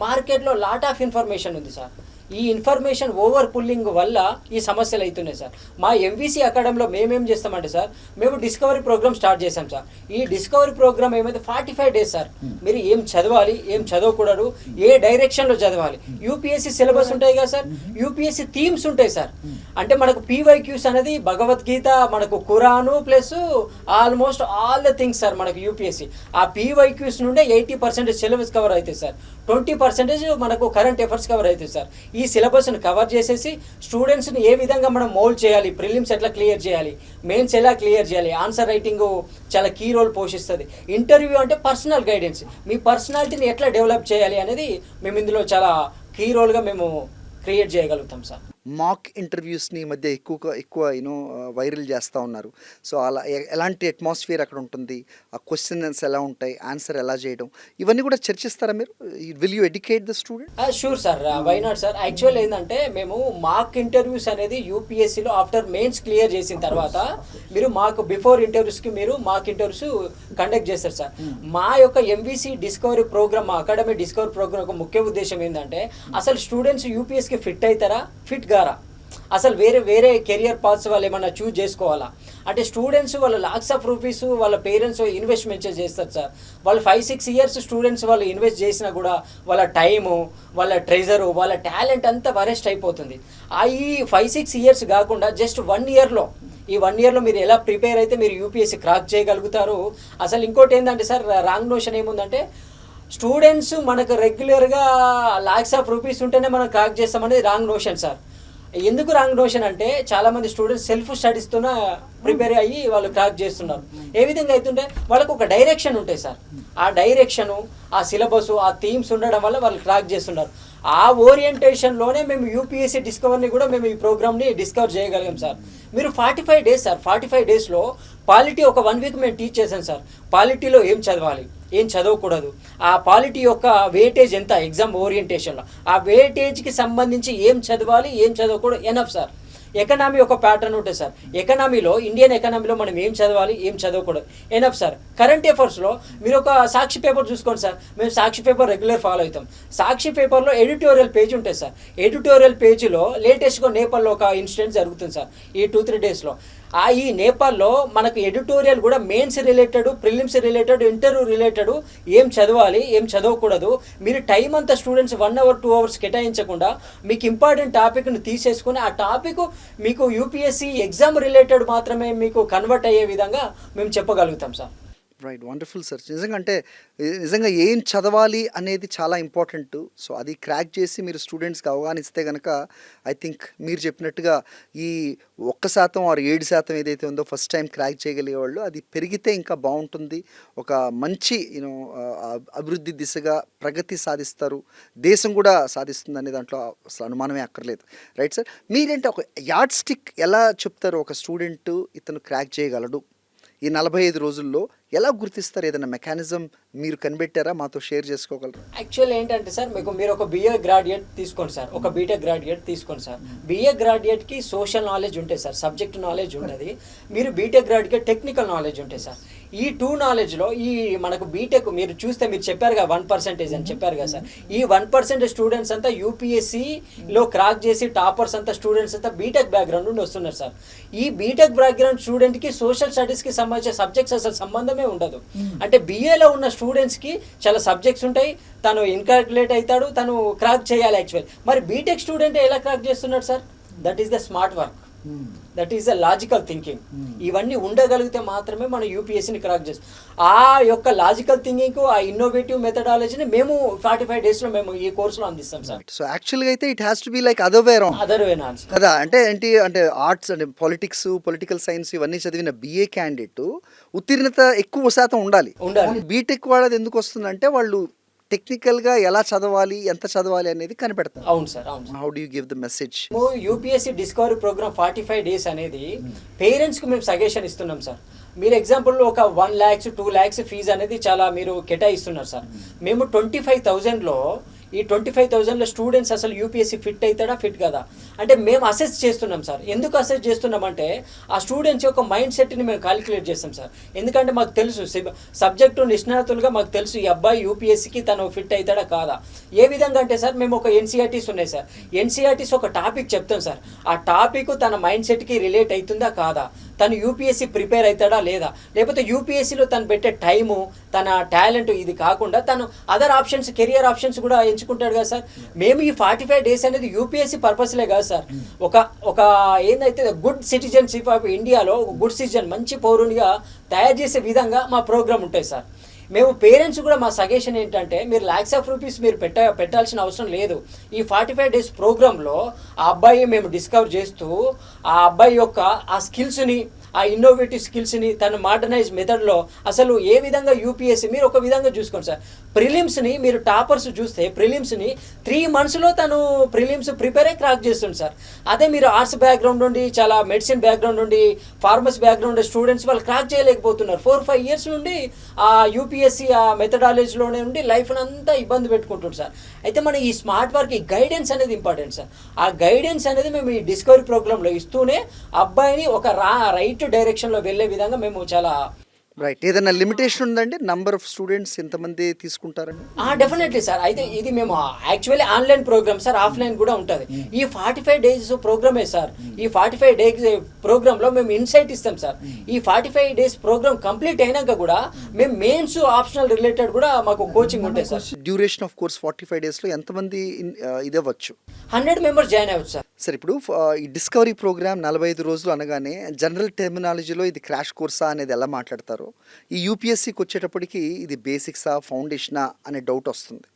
మార్కెట్లో లాట్ ఆఫ్ ఇన్ఫర్మేషన్ ఉంది సార్. ఈ ఇన్ఫర్మేషన్ ఓవర్ పుల్లింగ్ వల్ల ఈ సమస్యలు అవుతున్నాయి సార్. మా ఎంవీసీ అకాడమీలో మేమేం చేస్తామంటే సార్, మేము డిస్కవరీ ప్రోగ్రామ్ స్టార్ట్ చేసాం సార్. ఈ డిస్కవరీ ప్రోగ్రామ్ ఏమైతే 45 డేస్ సార్, మీరు ఏం చదవాలి ఏం చదవకూడదు, ఏ డైరెక్షన్లో చదవాలి, యూపీఎస్సీ సిలబస్ ఉంటాయి కదా సార్, యూపీఎస్సీ థీమ్స్ ఉంటాయి సార్. అంటే మనకు పీవైక్యూస్ అనేది భగవద్గీత, మనకు Quran plus almost all the things sir. మనకు యూపీఎస్సీ ఆ పీవైక్యూస్ నుండే 80% సిలబస్ కవర్ అవుతుంది సార్, 20% మనకు కరెంట్ అఫైర్స్ కవర్ అవుతుంది సార్. ఈ సిలబస్ను కవర్ చేసేసి స్టూడెంట్స్ని ఏ విధంగా మనం మోల్డ్ చేయాలి, ప్రిలిమ్స్ ఎట్లా క్లియర్ చేయాలి, మెయిన్స్ ఎలా క్లియర్ చేయాలి, ఆన్సర్ రైటింగ్ చాలా కీ రోల్ పోషిస్తుంది. ఇంటర్వ్యూ అంటే పర్సనల్ గైడెన్స్, మీ పర్సనాలిటీని ఎట్లా డెవలప్ చేయాలి అనేది మేము ఇందులో చాలా కీ రోల్గా మేము క్రియేట్ చేయగలుగుతాం సార్. మాక్ ఇంటర్వ్యూస్ని ఈ మధ్య ఎక్కువ వైరల్ చేస్తూ ఉన్నారు. సో అలా ఎలాంటి అట్మాస్ఫియర్ అక్కడ ఉంటుంది, ఆ క్వశ్చన్స్ ఎలా ఉంటాయి, ఆన్సర్ ఎలా చేయడం, ఇవన్నీ కూడా చర్చిస్తారా మీరు? Will you educate the student? Sure sir, why not sir. Actual ఏంటంటే మేము మాక్ ఇంటర్వ్యూస్ అనేది యూపీఎస్సీలో ఆఫ్టర్ మెయిన్స్ క్లియర్ చేసిన తర్వాత మీరు మాకు బిఫోర్ ఇంటర్వ్యూస్కి మీరు మాక్ ఇంటర్వ్యూస్ కండక్ట్ చేస్తారు సార్. మా యొక్క ఎంవీసీ డిస్కవరీ ప్రోగ్రామ్, మా అకాడమీ డిస్కవరీ ప్రోగ్రామ్ యొక్క ముఖ్య ఉద్దేశం ఏంటంటే అసలు స్టూడెంట్స్ యూపీఎస్కి ఫిట్ అవుతారా, ఫిట్ గారా, అసలు వేరే కెరియర్ పాత్స్ వాళ్ళు ఏమన్నా చూజ్ చేసుకోవాలా అంటే స్టూడెంట్స్ వాళ్ళు లాక్స్ ఆఫ్ రూపీస్ వాళ్ళ పేరెంట్స్ ఇన్వెస్ట్మెంట్ చేస్తారు సార్. వాళ్ళు 5-6 ఇయర్స్ స్టూడెంట్స్ వాళ్ళు ఇన్వెస్ట్ చేసినా కూడా వాళ్ళ టైము, వాళ్ళ ట్రెజరు, వాళ్ళ టాలెంట్ అంతా వరెస్ట్ అయిపోతుంది. ఈ 5-6 ఇయర్స్ కాకుండా జస్ట్ 1 ఇయర్లో, ఈ 1 ఇయర్లో మీరు ఎలా ప్రిపేర్ అయితే మీరు యూపీఎస్సీ క్రాక్ చేయగలుగుతారు. అసలు ఇంకోటి ఏంటంటే సార్, రాంగ్ నోషన్ ఏముందంటే స్టూడెంట్స్ మనకు రెగ్యులర్గా లాక్స్ ఆఫ్ రూపీస్ ఉంటేనే మనం క్రాక్ చేస్తామనేది రాంగ్ నోషన్ సార్. ఎందుకు రాంగ్ నోషన్ అంటే చాలామంది స్టూడెంట్స్ సెల్ఫ్ స్టడీస్తోనే ప్రిపేర్ అయ్యి వాళ్ళు క్రాక్ చేస్తున్నారు. ఏ విధంగా అవుతుంటే వాళ్ళకు ఒక డైరెక్షన్ ఉంటాయి సార్, ఆ డైరెక్షను, ఆ సిలబస్, ఆ థీమ్స్ ఉండడం వల్ల వాళ్ళు క్రాక్ చేస్తున్నారు. ఆ ఓరియంటేషన్లోనే మేము యూపీఎస్సీ డిస్కవర్ని కూడా మేము ఈ ప్రోగ్రామ్ని డిస్కవర్ చేయగలిగాం సార్. మీరు 45 డేస్ సార్, 45 డేస్లో పాలిటీ ఒక 1 వీక్ మేము టీచ్ చేశాం సార్. పాలిటీలో ఏం చదవాలి ఏం చదవకూడదు, ఆ పాలిటీ యొక్క వెయిటేజ్ ఎంత ఎగ్జామ్ ఓరియంటేషన్లో, ఆ వెయిటేజ్కి సంబంధించి ఏం చదవాలి ఏం చదవకూడదు ఎనఫ్ సార్. ఎకనామీ ఒక ప్యాటర్న్ ఉంటుంది సార్. ఎకనామీలో ఇండియన్ ఎకనామీలో మనం ఏం చదవాలి ఏం చదవకూడదు ఎనఫ్ సార్. కరెంట్ అఫైర్స్లో మీరు ఒక సాక్షి పేపర్ చూసుకోండి సార్. మేము సాక్షి పేపర్ రెగ్యులర్ ఫాలో అవుతాం. సాక్షి పేపర్లో ఎడిటోరియల్ పేజ్ ఉంటుంది సార్. ఎడిటోరియల్ పేజీలో లేటెస్ట్గా నేపాల్లో ఒక ఇన్సిడెంట్ జరుగుతుంది సార్ ఈ 2-3 డేస్లో. ఈ నేపాల్లో మనకు ఎడిటోరియల్ కూడా mains related, prelims related, interview related ఏం చదవాలి ఏం చదవకూడదు, మీరు టైం అంతా స్టూడెంట్స్ 1 hour 2 hours కేటాయించకుండా మీకు ఇంపార్టెంట్ టాపిక్ను తీసేసుకుని ఆ టాపిక్ మీకు యూపీఎస్సీ ఎగ్జామ్ రిలేటెడ్ మాత్రమే మీకు కన్వర్ట్ అయ్యే విధంగా మేము చెప్పగలుగుతాం సార్. Right, wonderful sir. నిజంగా అంటే నిజంగా ఏం చదవాలి అనేది చాలా ఇంపార్టెంట్. సో అది క్రాక్ చేసి మీరు స్టూడెంట్స్కి అవగాహన ఇస్తే కనుక ఐ థింక్ మీరు చెప్పినట్టుగా ఈ 1% ఆర్ 7% ఏదైతే ఉందో ఫస్ట్ టైం క్రాక్ చేయగలిగే వాళ్ళు అది పెరిగితే ఇంకా బాగుంటుంది. ఒక మంచి అభివృద్ధి దిశగా ప్రగతి సాధిస్తారు, దేశం కూడా సాధిస్తుంది అనే దాంట్లో అసలు అనుమానమే అక్కర్లేదు. రైట్ సార్, మీరేంటి ఒక యార్డ్ స్టిక్ ఎలా చెప్తారు ఒక స్టూడెంట్ ఇతను క్రాక్ చేయగలడు ఈ 45 రోజుల్లో ఎలా గుర్తిస్తారు? ఏదైనా మెకానిజం మీరు కనిపెట్టారా? మాతో షేర్ చేసుకోగలరు? యాక్చువల్ ఏంటంటే సార్, మీరు ఒక BA గ్రాడ్యుయేట్ తీసుకోండి సార్, ఒక బీటెక్ గ్రాడ్యుయేట్ తీసుకోండి సార్. BA గ్రాడ్యుయేట్కి సోషల్ నాలెడ్జ్ ఉంటుంది సార్, సబ్జెక్ట్ నాలెడ్జ్ ఉంటుంది. మీరు బీటెక్ గ్రాడ్యుయేట్ టెక్నికల్ నాలెడ్జ్ ఉంటుంది సార్. ఈ 2 నాలెడ్జ్లో ఈ మనకు బీటెక్ మీరు చూస్తే మీరు చెప్పారుగా 1% అని చెప్పారు కదా సార్. ఈ 1% స్టూడెంట్స్ అంతా యూపీఎస్సీలో క్రాక్ చేసి టాపర్స్ అంతా స్టూడెంట్స్ అంతా బీటెక్ బ్యాక్గ్రౌండ్ నుండి వస్తున్నారు సార్. ఈ బీటెక్ బ్యాక్గ్రౌండ్ స్టూడెంట్కి సోషల్ స్టడీస్కి సంబంధించిన సబ్జెక్ట్స్ అసలు సంబంధమే ఉండదు. అంటే BAలో ఉన్న స్టూడెంట్స్కి చాలా సబ్జెక్ట్స్ ఉంటాయి, తను ఇన్కాల్కులేట్ అవుతాడు, తను క్రాక్ చేయాలి యాక్చువల్. మరి బీటెక్ స్టూడెంట్ ఎలా క్రాక్ చేస్తున్నాడు sir? That is the smart work, that is the logical thinking. ఇవన్నీ ఉండగలిగితే మాత్రమే మనం యూపీఎస్సీని క్రాక్ చేస్తాం. ఆ యొక్క లాజికల్ థింకింగ్, ఆ ఇన్నోవేటివ్ మెథడాలజీని మేము 45 డేస్లో మేము ఈ కోర్సులో అందిస్తాం సార్. సో యాక్చువల్గా అయితే it has to be like other way around కదా. అంటే ఏంటి అంటే ఆర్ట్స్ అంటే పాలిటిక్స్, పొలిటికల్ సైన్స్ ఇవన్నీ చదివిన BA క్యాండిడేట్ ఉత్తీర్ణత ఎక్కువ శాతం ఉండాలి. బీటెక్ వాళ్ళది ఎందుకు వస్తుందంటే వాళ్ళు టెక్నికల్గా ఎలా చదవాలి, ఎంత చదవాలి అనేది కనిపెడతారు. అవును సార్, అవును. How do you give the message? UPSC discovery program 45 days అనేది పేరెంట్స్కి మేము సజెషన్ ఇస్తున్నాం సార్. మీరు ఎగ్జాంపుల్ ఒక 1 lakhs 2 lakhs ఫీజు అనేది చాలా మీరు కేటాయిస్తున్నారు సార్. మేము 25,000లో ఈ 25,000లో స్టూడెంట్స్ అసలు యూపీఎస్సీ ఫిట్ అవుతాడా ఫిట్ కదా అంటే మేము అసెస్ చేస్తున్నాం సార్. ఎందుకు అసెస్ చేస్తున్నామంటే ఆ స్టూడెంట్స్ యొక్క మైండ్ సెట్ని మేము క్యాలిక్యులేట్ చేస్తాం సార్. ఎందుకంటే మాకు తెలుసు సబ్జెక్టు నిష్ణాతులుగా మాకు తెలుసు ఈ అబ్బాయి యూపీఎస్సీకి తను ఫిట్ అవుతాడా కాదా. ఏ విధంగా అంటే సార్ మేము ఒక NCERTs ఉన్నాయి సార్. NCERTs ఒక టాపిక్ చెప్తాం సార్. ఆ టాపిక్ తన మైండ్ సెట్కి రిలేట్ అవుతుందా కాదా, తను యూపీఎస్సీ ప్రిపేర్ అవుతాడా లేదా, లేకపోతే యూపీఎస్సీలో తను పెట్టే టైము, తన టాలెంట్ ఇది కాకుండా తను అదర్ ఆప్షన్స్, కెరియర్ ఆప్షన్స్ కూడా ఎంచుకుంటాడు కదా సార్. మేము ఈ 45 డేస్ అనేది యూపీఎస్సీ పర్పస్లే కాదు సార్. ఒక ఏందైతే గుడ్ సిటిజన్షిప్ ఆఫ్ ఇండియాలో ఒక గుడ్ సిటిజన్, మంచి పౌరునిగా తయారు చేసే విధంగా మా ప్రోగ్రామ్ ఉంటాయి సార్. మేము పేరెంట్స్ కూడా మా సజెషన్ ఏంటంటే మీరు lakhs of rupees మీరు పెట్టాల్సిన అవసరం లేదు. ఈ 45 డేస్ ప్రోగ్రాంలో ఆ అబ్బాయి మేము డిస్కవర్ చేస్తూ ఆ అబ్బాయి యొక్క ఆ స్కిల్స్ని, ఆ ఇన్నోవేటివ్ స్కిల్స్ని తను మోడర్నైజ్ మెథడ్లో అసలు ఏ విధంగా యూపీఎస్సీ మీరు ఒక విధంగా చూసుకోండి సార్. ప్రిలిమ్స్ని మీరు టాపర్స్ చూస్తే ప్రిలిమ్స్ని 3 monthsలో తను ప్రిలిమ్స్ ప్రిపేర్ అయ్యి క్రాక్ చేస్తుంది సార్. అదే మీరు ఆర్ట్స్ బ్యాక్గ్రౌండ్ నుండి, చాలా మెడిసిన్ బ్యాక్గ్రౌండ్ నుండి, ఫార్మసీ బ్యాక్గ్రౌండ్ స్టూడెంట్స్ వాళ్ళు క్రాక్ చేయలేకపోతున్నారు. 4-5 years నుండి ఆ యూపీఎస్సీ ఆ మెథడాలజీలోనే ఉండి లైఫ్ని అంతా ఇబ్బంది పెట్టుకుంటుంది సార్. అయితే మన ఈ స్మార్ట్ వర్క్, ఈ గైడెన్స్ అనేది ఇంపార్టెంట్ సార్. ఆ గైడెన్స్ అనేది మేము ఈ డిస్కవరీ ప్రోగ్రాంలో ఇస్తూనే అబ్బాయిని ఒక రైట్ డైరెక్షన్లో వెళ్ళే విధంగా మేము చాలా రైట్. ఏదైనా లిమిటేషన్ ఉందండి? నంబర్ ఆఫ్ స్టూడెంట్స్ ఎంతమంది తీసుకుంటారండి? Definitely sir. అయితే ఇది మేము actually online program sir, offline కూడా ఉంటుంది. ఈ 45 days ప్రోగ్రామే సార్. ఈ 45 days ప్రోగ్రాంలో మేము ఇన్సైట్ ఇస్తాం సార్. ఈ 45 days ప్రోగ్రామ్ కంప్లీట్ అయినాక కూడా మేము మెయిన్స్, ఆప్షనల్ రిలేటెడ్ కూడా మాకు కోచింగ్ ఉంటాయి సార్. డ్యూరేషన్ ఆఫ్ కోర్స్ 45 daysలో ఎంతమంది ఇదవ్వచ్చు? 100 members జాయిన్ అవ్వచ్చు సార్. సార్ ఇప్పుడు ఈ డిస్కవరీ ప్రోగ్రామ్ 45 రోజులు అనగానే జనరల్ టెర్మినాలజీలో ఇది క్రాష్ కోర్సా అనేది ఎలా మాట్లాడతారో, ఈ యూపీఎస్సీకి వచ్చేటప్పటికి ఇది బేసిక్సా ఫౌండేషనా అనే డౌట్ వస్తుంది.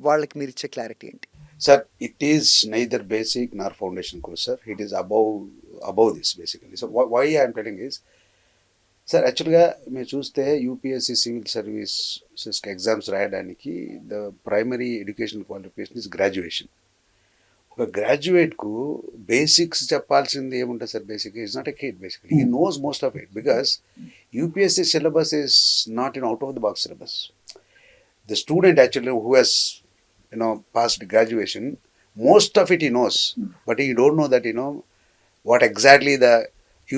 వాళ్ళకి మీరు ఇచ్చే క్లారిటీ ఏంటి? Sir, it is neither basic nor foundation course sir. It is above this basically. So why I'm telling is sir, యాక్చువల్గా మీరు చూస్తే యూపీఎస్సీ సివిల్ సర్వీసెస్ ఎగ్జామ్స్ రాయడానికి the primary education qualification is graduation. ఒక గ్రాడ్యుయేట్కు basics చెప్పాల్సింది ఏముంటుంది sir? Basic is not a kid, basically he knows most of it because UPSC syllabus is not in out of the box syllabus. The student actually who Hess passed graduation, most of it he knows, but he don't know that what exactly the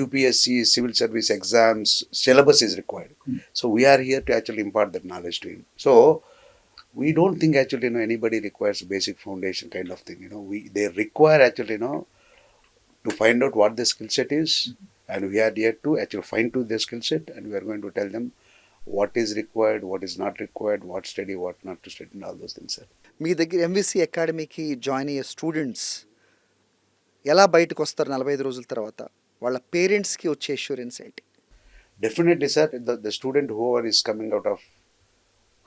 UPSC Civil Service exams syllabus is required. So we are here to actually impart that knowledge to him. So we don't think actually anybody requires basic foundation kind of thing. They require actually to find out what the skill set is, and we are here to actually fine tune their skill set, and we are going to tell them what is required, what is not required, what study, what not to study, and all those things, sir. మీ దగ్గర MVC అకాడమీకి join అయ్యే students ఎలా బయటకు వస్తారు 45 రోజుల తర్వాత? వాళ్ళ పేరెంట్స్కి వచ్చే అష్యూరెన్స్ ఏంటి? Definitely, sir. The student whoever is coming out of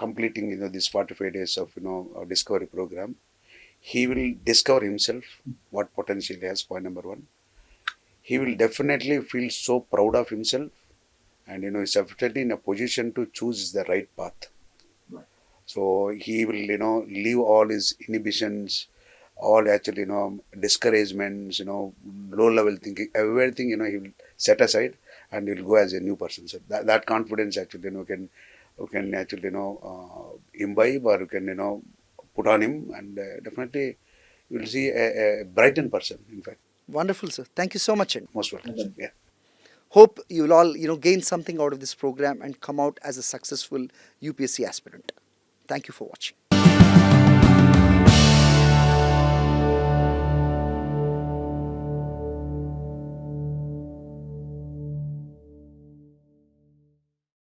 completing this 45 days of discovery program, he will discover himself what potential he has. Point number one, he will definitely feel so proud of himself, and is definitely in a position to choose the right path. So he will leave all his inhibitions, all actually discouragements, low level thinking, everything he will set aside, and he will go as a new person. So that confidence actually can actually imbibe, or you can put on him, and definitely you will see a brightened person, in fact. Wonderful sir, thank you so much అండి. Most welcome, sir. Yeah. Hope you will all gain something out of this program and come out as a successful UPSC aspirant. Thank you for watching.